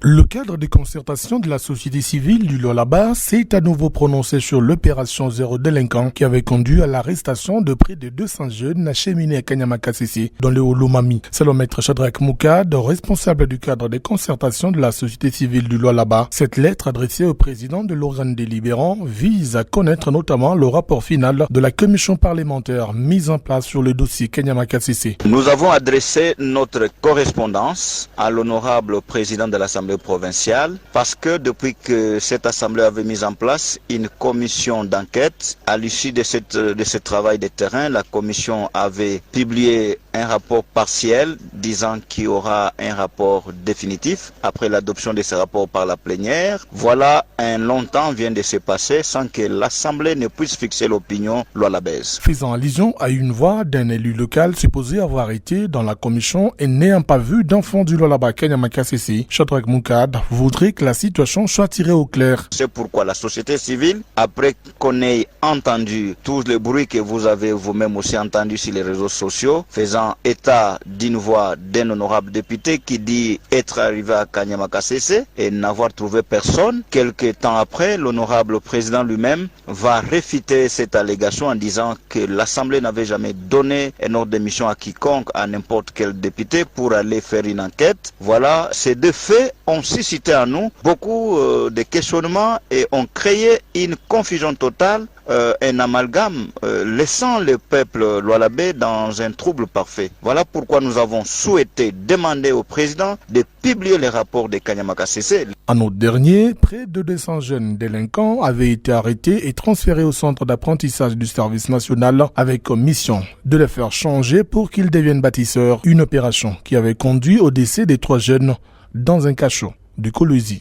Le cadre de concertation de la société civile du Lualaba s'est à nouveau prononcé sur l'opération Zéro Délinquant qui avait conduit à l'arrestation de près de 200 jeunes acheminés à Kanyama-Kasese dans le Olomami. Selon Maître Shadrack Moukad, responsable du cadre de concertation de la société civile du Lualaba, cette lettre adressée au président de l'organe délibérant vise à connaître notamment le rapport final de la commission parlementaire mise en place sur le dossier Kanyama-Kasese. Nous avons adressé notre correspondance à l'honorable président de l'Assemblée provinciale parce que depuis que cette assemblée avait mis en place une commission d'enquête, à l'issue de ce travail de terrain, la commission avait publié un rapport partiel disant qu'il y aura un rapport définitif après l'adoption de ce rapport par la plénière. Voilà, un long temps vient de se passer sans que l'assemblée ne puisse fixer l'opinion lualabaise. Faisant allusion à une voix d'un élu local supposé avoir été dans la commission et n'ayant pas vu d'enfant du Lualaba Kanyama-Kasese, Shadrack Moukad voudrait que la situation soit tirée au clair. C'est pourquoi la société civile, après qu'on ait entendu tous les bruits que vous avez vous-même aussi entendus sur les réseaux sociaux, faisant état d'une voix d'un honorable député qui dit être arrivé à Kanyama-Kasese et n'avoir trouvé personne, quelques temps après, l'honorable président lui-même va réfuter cette allégation en disant que l'Assemblée n'avait jamais donné un ordre de mission à quiconque, à n'importe quel député pour aller faire une enquête. Voilà, ces deux faits ont suscité à nous beaucoup de questionnements et ont créé une confusion totale, un amalgame, laissant le peuple lualabais dans un trouble parfait. Voilà pourquoi nous avons souhaité demander au président de publier les rapports de Kanyama-Kasese. En août dernier, près de 200 jeunes délinquants avaient été arrêtés et transférés au centre d'apprentissage du service national avec comme mission de les faire changer pour qu'ils deviennent bâtisseurs. Une opération qui avait conduit au décès des 3 jeunes dans un cachot du Kolwezi.